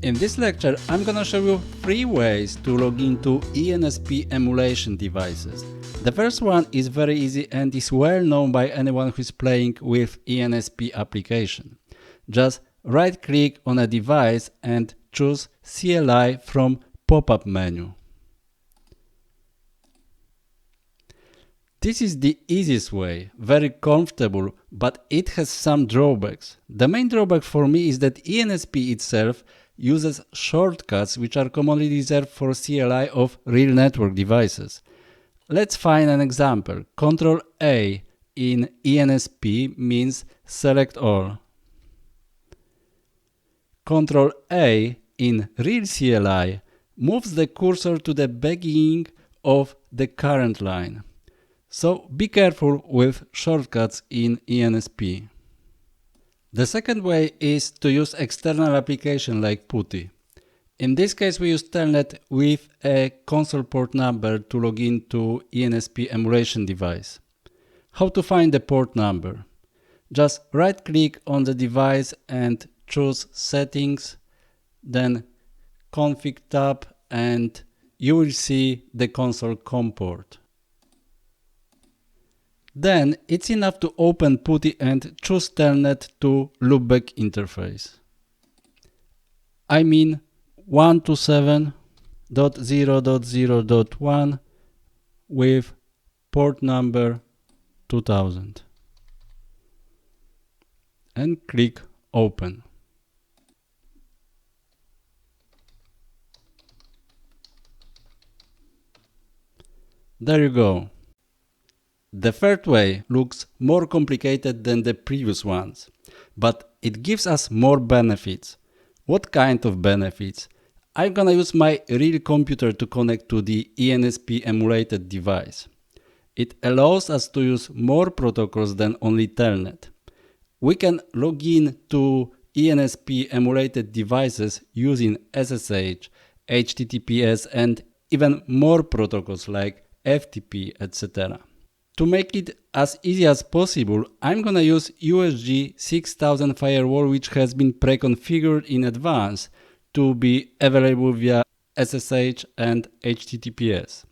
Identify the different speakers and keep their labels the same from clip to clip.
Speaker 1: In this lecture, I'm gonna show you 3 ways to log into eNSP emulation devices. The first one is very easy and is well known by anyone who is playing with eNSP application. Just right-click on a device and choose CLI from pop-up menu. This is the easiest way, very comfortable, but it has some drawbacks. The main drawback for me is that eNSP itself uses shortcuts which are commonly reserved for CLI of real network devices. Let's find an example. Ctrl A in eNSP means select all. Ctrl A in real CLI moves the cursor to the beginning of the current line. So be careful with shortcuts in eNSP. The second way is to use external application like PuTTY. In this case, we use Telnet with a console port number to log into eNSP emulation device. How to find the port number? Just right-click on the device and choose Settings, then Config tab, and you will see the console COM port. Then it's enough to open PuTTY and choose Telnet to loopback interface. I mean 127.0.0.1 with port number 2000. And click Open. There you go. The third way looks more complicated than the previous ones, but it gives us more benefits. What kind of benefits? I'm gonna use my real computer to connect to the eNSP emulated device. It allows us to use more protocols than only Telnet. We can log in to eNSP emulated devices using SSH, HTTPS, and even more protocols like FTP, etc. To make it as easy as possible, I'm gonna use USG 6000 firewall, which has been pre-configured in advance to be available via SSH and HTTPS.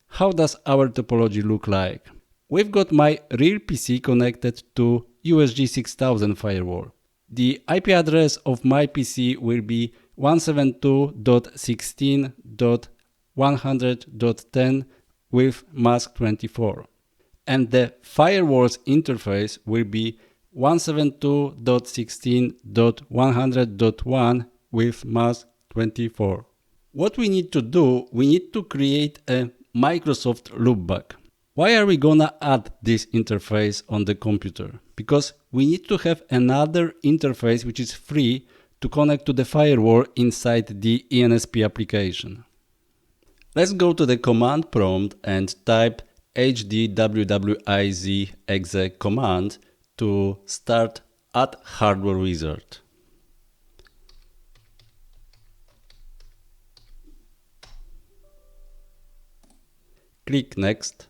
Speaker 1: How does our topology look like? We've got my real PC connected to USG 6000 firewall. The IP address of my PC will be 172.16.100.10 with mask 24. And the firewall's interface will be 172.16.100.1 with mask 24. What we need to do, we need to create a Microsoft loopback. Why are we gonna add this interface on the computer? Because we need to have another interface which is free to connect to the firewall inside the eNSP application. Let's go to the command prompt and type hdwwiz exec command to start Add Hardware Wizard. Click Next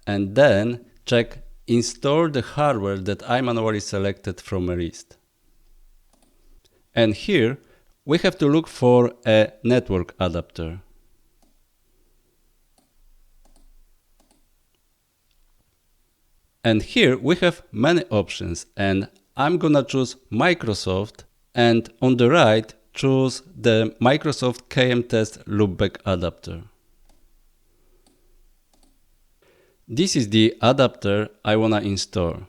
Speaker 1: and then check Install the hardware that I manually selected from a list. And here we have to look for a network adapter. And here we have many options, and I'm gonna choose Microsoft, and on the right choose the Microsoft KMTest loopback adapter. This is the adapter I wanna install.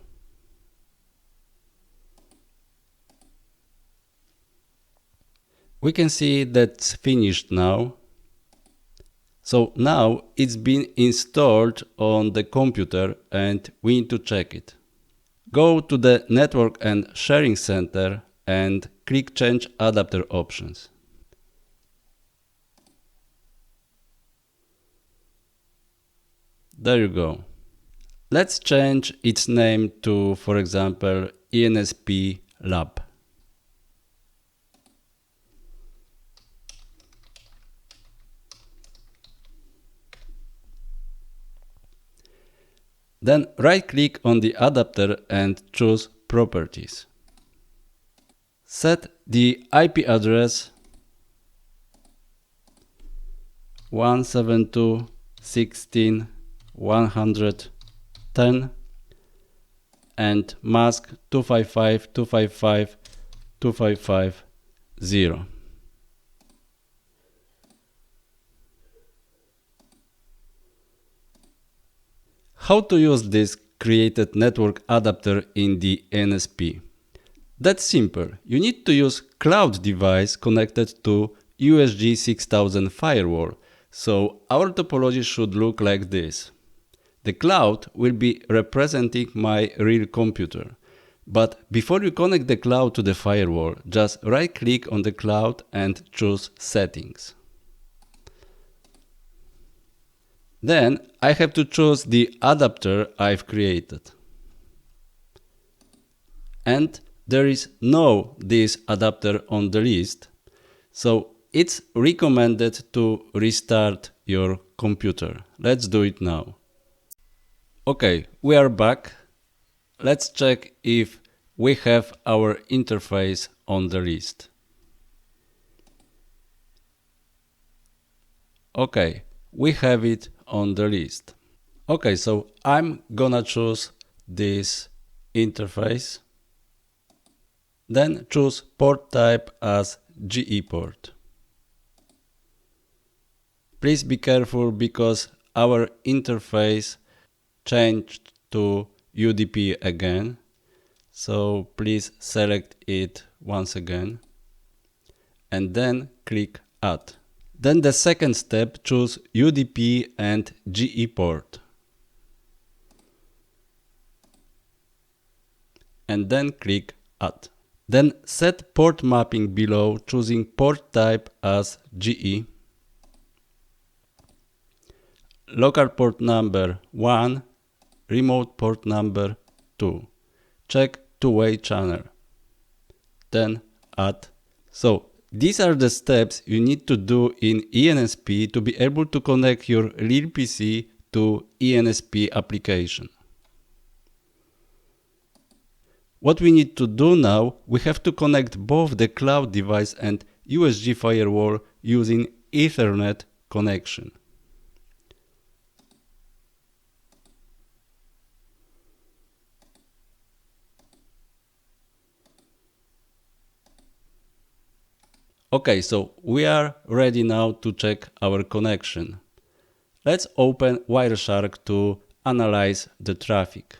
Speaker 1: We can see that's finished now. So now it's been installed on the computer and we need to check it. Go to the Network and Sharing Center and click Change Adapter Options. There you go. Let's change its name to, for example, eNSP Lab. Then right-click on the adapter and choose Properties. Set the IP address 172.16.110 and mask 255.255.255.0. How to use this created network adapter in the eNSP? That's simple. You need to use cloud device connected to USG 6000 firewall. So our topology should look like this. The cloud will be representing my real computer. But before you connect the cloud to the firewall, just right-click on the cloud and choose Settings. Then I have to choose the adapter I've created. And there is no this adapter on the list, so it's recommended to restart your computer. Let's do it now. Okay, we are back. Let's check if we have our interface on the list. Okay, we have it on the list. Okay, so I'm gonna choose this interface. Then choose port type as GE port. Please be careful because our interface changed to UDP again. So please select it once again and then click Add. Then the second step, choose UDP and GE port. And then click Add. Then set port mapping below, choosing port type as GE. Local port number 1, remote port number 2. Check two-way channel. Then Add. So these are the steps you need to do in eNSP to be able to connect your real PC to eNSP application. What we need to do now, we have to connect both the cloud device and USG firewall using Ethernet connection. Okay, so we are ready now to check our connection. Let's open Wireshark to analyze the traffic.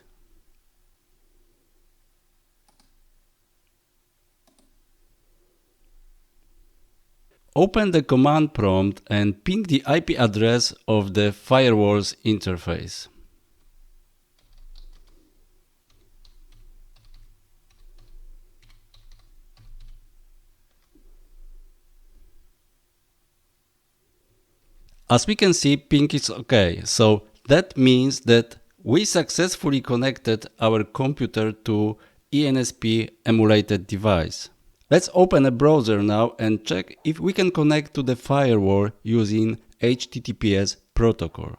Speaker 1: Open the command prompt and ping the IP address of the firewall's interface. As we can see, ping is okay, so that means that we successfully connected our computer to eNSP emulated device. Let's open a browser now and check if we can connect to the firewall using HTTPS protocol.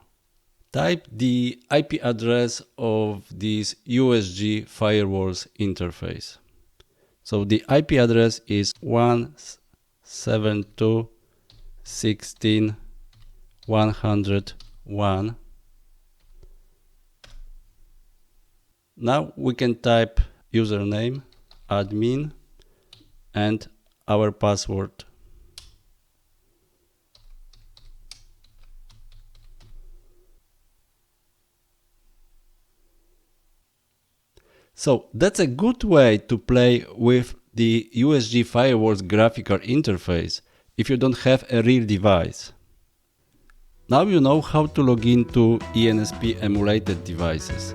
Speaker 1: Type the IP address of this USG firewall's interface. So the IP address is 172.16.101. Now we can type username, admin, and our password. So that's a good way to play with the USG firewall's graphical interface if you don't have a real device. Now you know how to log into eNSP emulated devices.